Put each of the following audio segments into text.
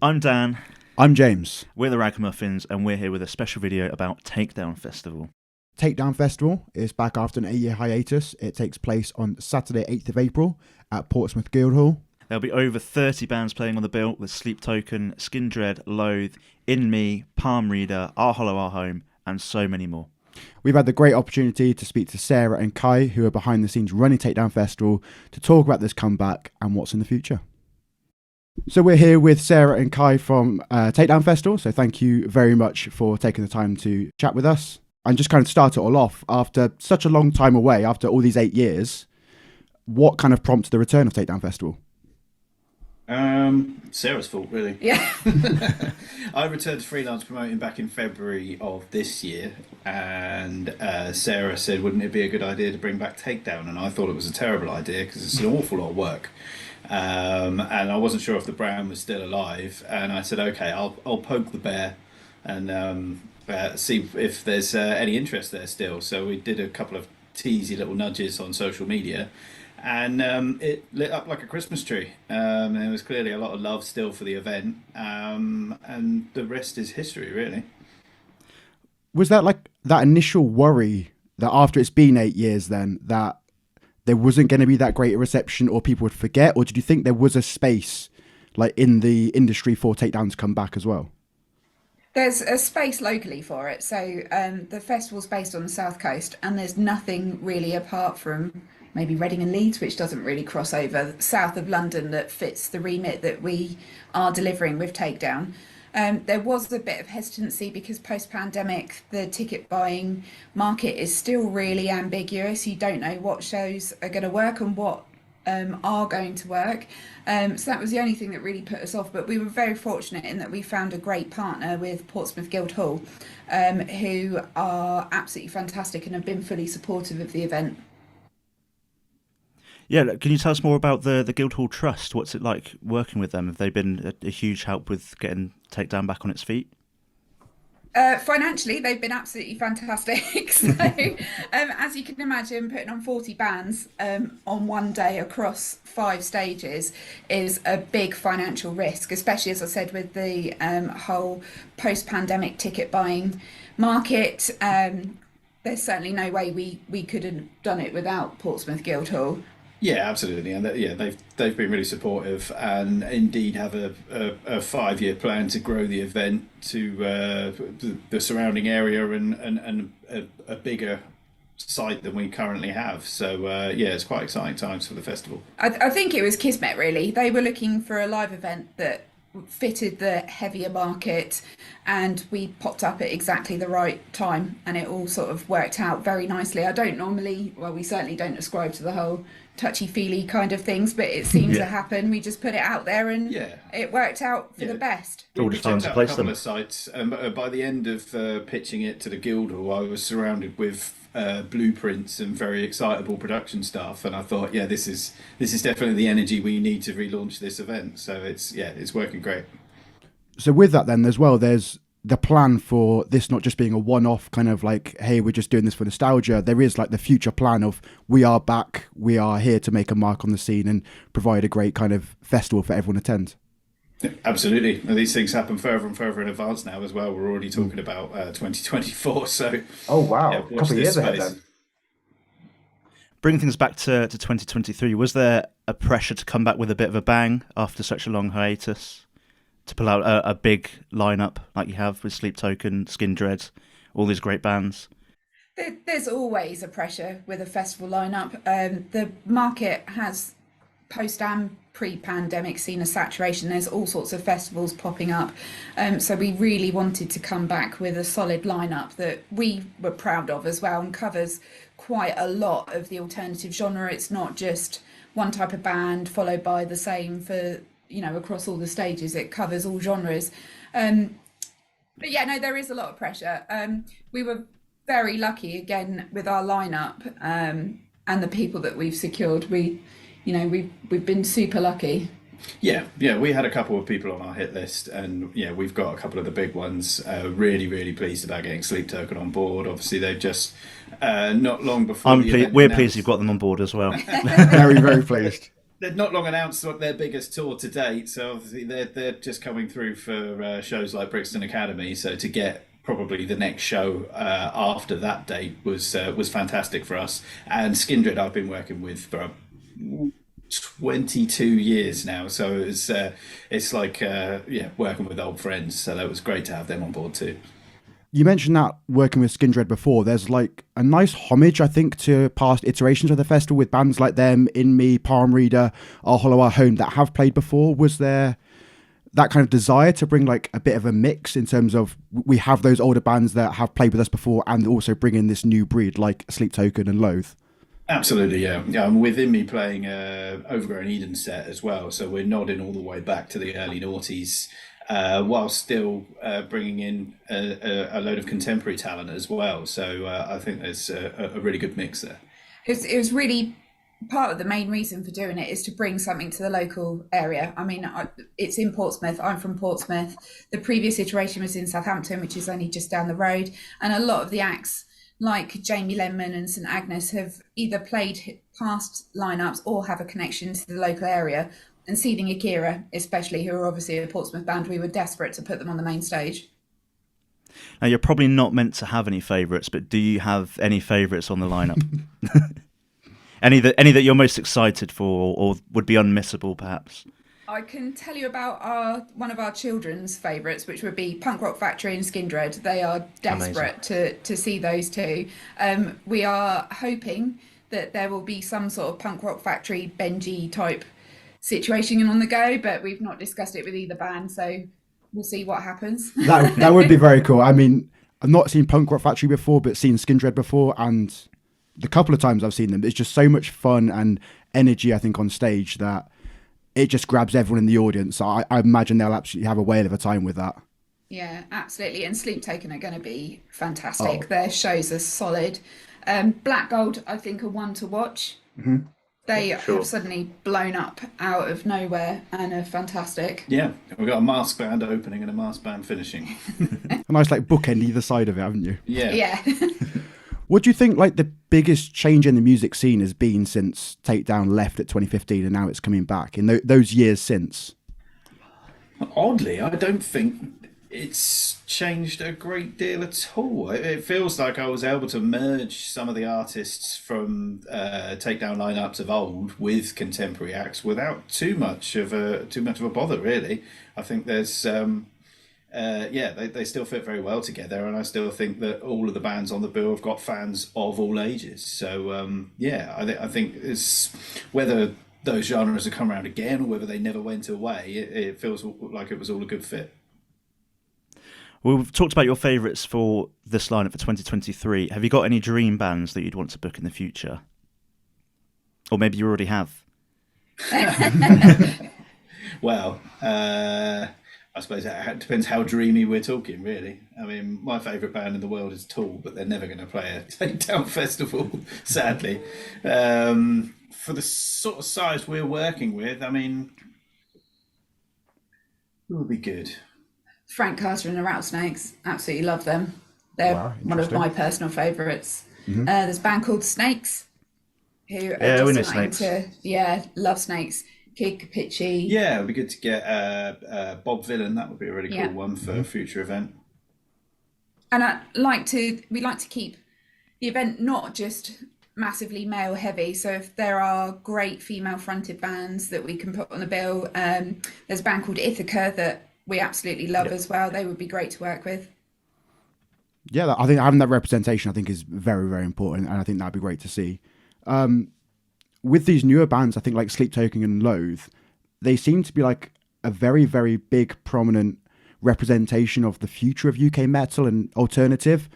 I'm Dan. I'm James. We're the RAGAMUFFINs, and we're here with a special video about Takedown Festival. Takedown Festival is back after an 8-year hiatus. It takes place on Saturday, 8th of April at Portsmouth Guildhall. There'll be over 30 bands playing on the bill with Sleep Token, Skin Dread, Loathe, In Me, Palm Reader, Our Hollow Our Home, and so many more. We've had the great opportunity to speak to Sarah and Kai, who are behind the scenes running Takedown Festival, to talk about this comeback and what's in the future. So we're here with Sarah and Kai from Takedown Festival. So thank you very much for taking the time to chat with us. And just kind of start it all off, after such a long time away, after all these 8 years, what kind of prompted the return of Takedown Festival? Sarah's fault, really. Yeah. I returned to freelance promoting back in February of this year, and Sarah said, wouldn't it be a good idea to bring back Takedown? And I thought it was a terrible idea because it's an awful lot of work. And I wasn't sure if the brand was still alive, and I said, okay, I'll poke the bear and see if there's any interest there still. So we did a couple of teasy little nudges on social media, and it lit up like a Christmas tree. There was clearly a lot of love still for the event, and the rest is history, really. Was that like that initial worry that after it's been 8 years then that there wasn't going to be that great a reception or people would forget? Or did you think there was a space like in the industry for Takedown to come back as well? There's a space locally for it. So the festival's based on the South Coast, and there's nothing really apart from maybe Reading and Leeds, which doesn't really cross over, south of London, that fits the remit that we are delivering with Takedown. There was a bit of hesitancy because post-pandemic, the ticket buying market is still really ambiguous. You don't know what shows are going to work and what are going to work. So that was the only thing that really put us off. But we were very fortunate in that we found a great partner with Portsmouth Guildhall, who are absolutely fantastic and have been fully supportive of the event. Yeah, can you tell us more about the Guildhall Trust? What's it like working with them? Have they been a huge help with getting Takedown back on its feet? Financially, they've been absolutely fantastic. So, as you can imagine, putting on 40 bands on one day across 5 stages is a big financial risk, especially, as I said, with the whole post-pandemic ticket buying market. There's certainly no way we could have done it without Portsmouth Guildhall. Yeah, absolutely, and they've been really supportive, and indeed have a 5-year plan to grow the event to the surrounding area and a bigger site than we currently have. So yeah, it's quite exciting times for the festival. I think it was kismet, really. They were looking for a live event that fitted the heavier market, and we popped up at exactly the right time, and it all sort of worked out very nicely. I don't normally, well, we certainly don't ascribe to the whole touchy-feely kind of things, but it seemed to happen. We just put it out there, and it worked out for the best. All just time to place them. A couple of sites, and by the end of pitching it to the Guildhall, I was surrounded with blueprints and very excitable production staff, and I thought, yeah, this is definitely the energy we need to relaunch this event. So it's working great. So with that then as well, there's the plan for this not just being a one-off kind of like, hey, we're just doing this for nostalgia. There is like the future plan of we are back, we are here to make a mark on the scene and provide a great kind of festival for everyone to attend. Absolutely. These things happen further and further in advance now as well. We're already talking about 2024. So oh wow, yeah, a couple of years ahead then. Bringing things back to 2023, was there a pressure to come back with a bit of a bang after such a long hiatus? To pull out a big lineup like you have with Sleep Token, Skin Dread, all these great bands? There's always a pressure with a festival lineup. The market has, post and pre-pandemic, seen a saturation. There's all sorts of festivals popping up. So we really wanted to come back with a solid lineup that we were proud of as well, and covers quite a lot of the alternative genre. It's not just one type of band followed by the same for, across all the stages. It covers all genres. But yeah, no, there is a lot of pressure. We were very lucky again with our lineup, and the people that we've secured. We've been super lucky. Yeah, we had a couple of people on our hit list, and we've got a couple of the big ones. Really, really pleased about getting Sleep Token on board. Obviously, they've just not long before. We're pleased you've got them on board as well. Very, very pleased. they've not long announced what their biggest tour to date, so obviously they're just coming through for shows like Brixton Academy. So to get probably the next show after that date was fantastic for us. And Skindred, I've been working with for 22 years now, so it's like yeah, working with old friends. So that was great to have them on board too. You mentioned that working with Skindred before, there's like a nice homage, I think, to past iterations of the festival with bands like them, In Me, Palm Reader, Our Hollow, Our Home that have played before. Was there that kind of desire to bring like a bit of a mix in terms of we have those older bands that have played with us before and also bring in this new breed like Sleep Token and Loathe? Absolutely, yeah. Yeah, and within me playing Overgrown Eden set as well, so we're nodding all the way back to the early noughties, while still bringing in a load of contemporary talent as well. So I think there's a really good mix there. It was really part of the main reason for doing it is to bring something to the local area. I mean, it's in Portsmouth. I'm from Portsmouth. The previous iteration was in Southampton, which is only just down the road, and a lot of the acts like Jamie Lenman and St Agnes have either played past lineups or have a connection to the local area. And Seething Akira, especially, who are obviously a Portsmouth band, we were desperate to put them on the main stage. Now, you're probably not meant to have any favourites, but do you have any favourites on the lineup? any that you're most excited for, or would be unmissable, perhaps? I can tell you about one of our children's favourites, which would be Punk Rock Factory and Skindred. They are desperate to see those two. We are hoping that there will be some sort of Punk Rock Factory Benji type situation on the go, but we've not discussed it with either band, so we'll see what happens. That would be very cool. I mean, I've not seen Punk Rock Factory before, but seen Skindred before, and the couple of times I've seen them, it's just so much fun and energy, I think, on stage that it just grabs everyone in the audience. I imagine they'll absolutely have a whale of a time with that. Yeah, absolutely. And Sleep Token are going to be fantastic. Their shows are solid. Black Gold, I think, are one to watch. Mm-hmm. They have suddenly blown up out of nowhere and are fantastic. Yeah, we've got a mask band opening and a mask band finishing. A nice like bookend either side of it, haven't you? Yeah. Yeah. What do you think like the biggest change in the music scene has been since Takedown left at 2015 and now it's coming back in those years since? Oddly, I don't think it's changed a great deal at all. It feels like I was able to merge some of the artists from Takedown lineups of old with contemporary acts without too much of a bother. Really, I think there's yeah, they still fit very well together, and I still think that all of the bands on the bill have got fans of all ages. So yeah, I think it's whether those genres have come around again or whether they never went away. It feels like it was all a good fit. Well, we've talked about your favourites for this lineup for 2023. Have you got any dream bands that you'd want to book in the future? Or maybe you already have? Well, I suppose it depends how dreamy we're talking, really. I mean, my favourite band in the world is Tool, but they're never going to play a Takedown Festival, sadly. For the sort of size we're working with, I mean, who would be good? Frank Carter and the Rattlesnakes, absolutely love them. They're one of my personal favourites. Mm-hmm. There's a band called Snakes, who are we know just starting Snakes. love Snakes. Kid Capici. Yeah, it would be good to get Bob Villan. That would be a really cool one for a future event. And we'd like to keep the event not just massively male heavy. So if there are great female fronted bands that we can put on the bill, there's a band called Ithaca that we absolutely love as well. They would be great to work with. Yeah, I think having that representation, I think, is very, very important, and I think that'd be great to see. With these newer bands, I think like Sleep Token and Loathe, they seem to be like a very, very big, prominent representation of the future of UK metal and alternative.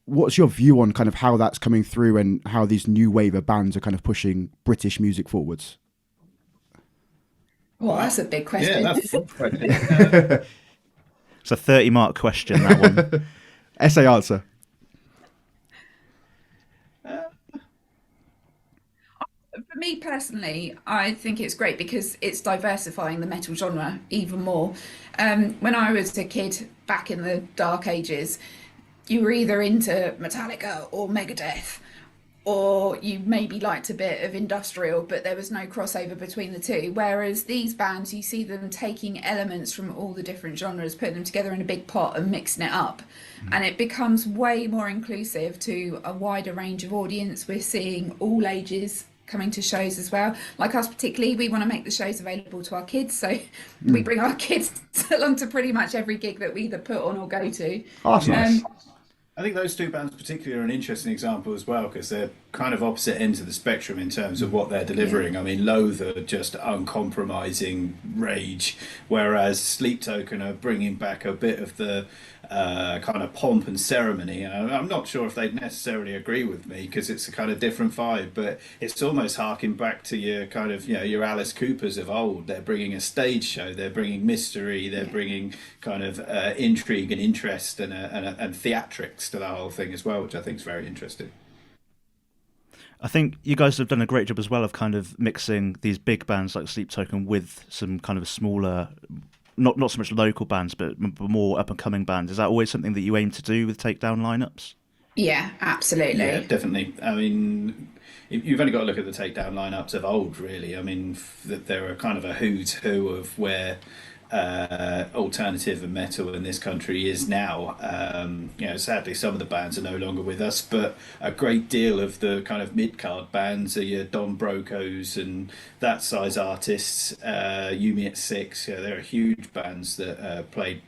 What's your view on kind of how that's coming through and how these new wave of bands are kind of pushing British music forwards? Well, that's a big question. Yeah, that's a big question. It's a 30-mark question, that one. Essay answer. For me personally, I think it's great because it's diversifying the metal genre even more. When I was a kid back in the dark ages, you were either into Metallica or Megadeth or you maybe liked a bit of industrial, but there was no crossover between the two. Whereas these bands, you see them taking elements from all the different genres, putting them together in a big pot and mixing it up. And it becomes way more inclusive to a wider range of audience. We're seeing all ages coming to shows as well. Like us particularly, we want to make the shows available to our kids, so we bring our kids along to pretty much every gig that we either put on or go to. Oh, that's nice. I think those two bands particularly are an interesting example as well, because they're kind of opposite ends of the spectrum in terms of what they're delivering. I mean, Loathe are just uncompromising rage, whereas Sleep Token are bringing back a bit of the kind of pomp and ceremony. And I'm not sure if they'd necessarily agree with me, because it's a kind of different vibe, but it's almost harking back to your kind of, your Alice Coopers of old. They're bringing a stage show, they're bringing mystery, they're bringing kind of intrigue and interest and theatrics to the whole thing as well, which I think is very interesting. I think you guys have done a great job as well of kind of mixing these big bands like Sleep Token with some kind of smaller, not so much local bands, but more up and coming bands. Is that always something that you aim to do with Takedown lineups? Yeah, absolutely. Yeah, definitely. I mean, you've only got to look at the Takedown lineups of old, really. I mean, they're a kind of a who's who of where alternative and metal in this country is now. Sadly, some of the bands are no longer with us, but a great deal of the kind of mid-card bands are your Don Brocos and that size artists. Yumi at Six, they're huge bands that played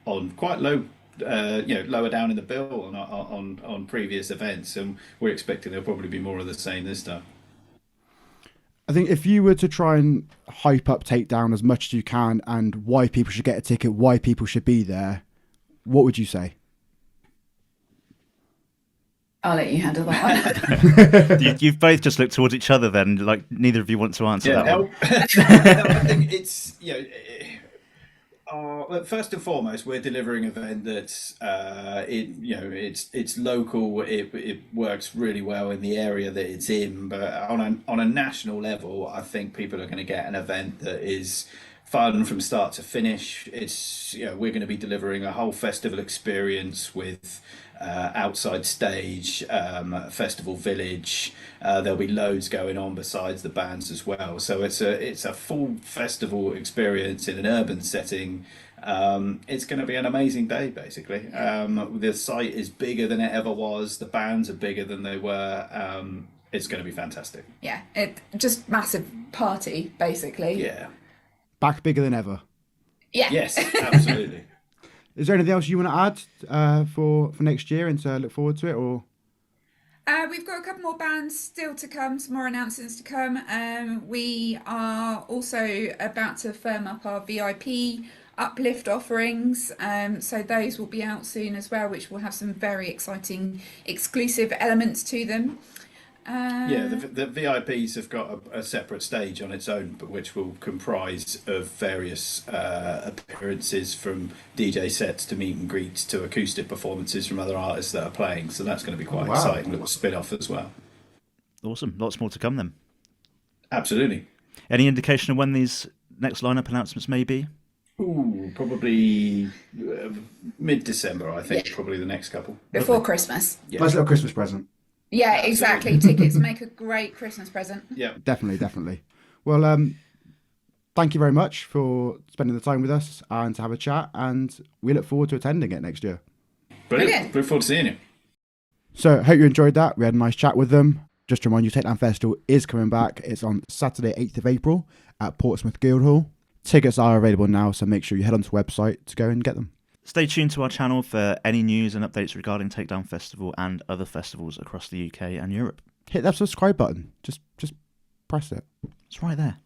on quite low. Lower down in the bill on previous events, and we're expecting there'll probably be more of the same this time. I think if you were to try and hype up Takedown as much as you can and why people should get a ticket, why people should be there, what would you say? I'll let you handle that one. You've both just looked towards each other then, like neither of you want to answer that one. I think it's, first and foremost, we're delivering an event that's it's local. It works really well in the area that it's in, but on a national level, I think people are going to get an event that is fun from start to finish. It's we're going to be delivering a whole festival experience with outside stage, festival village. There'll be loads going on besides the bands as well. So it's a full festival experience in an urban setting. It's going to be an amazing day, basically. The site is bigger than it ever was. The bands are bigger than they were. It's going to be fantastic. Yeah, it just massive party, basically. Yeah. Back bigger than ever. Yeah. Yes, absolutely. Is there anything else you want to add for next year and to look forward to it, or? We've got a couple more bands still to come, some more announcements to come. We are also about to firm up our VIP uplift offerings, so those will be out soon as well, which will have some very exciting exclusive elements to them. The VIPs have got a separate stage on its own, but which will comprise of various appearances, from DJ sets to meet and greets to acoustic performances from other artists that are playing. So that's going to be quite exciting little spin-off as well. Awesome. Lots more to come then. Absolutely. Any indication of when these next lineup announcements may be? Ooh, probably mid-December, I think. Yeah. Probably the next couple. Before Christmas. Yeah. Nice little Christmas present. Yeah, exactly. Tickets make a great Christmas present. Yeah. Definitely. Well, thank you very much for spending the time with us and to have a chat, and we look forward to attending it next year. Brilliant. Look forward to seeing you. So, hope you enjoyed that. We had a nice chat with them. Just to remind you, Takedown Festival is coming back. It's on Saturday, 8th of April at Portsmouth Guildhall. Tickets are available now, so make sure you head onto the website to go and get them. Stay tuned to our channel for any news and updates regarding Takedown Festival and other festivals across the UK and Europe. Hit that subscribe button. Just press it. It's right there.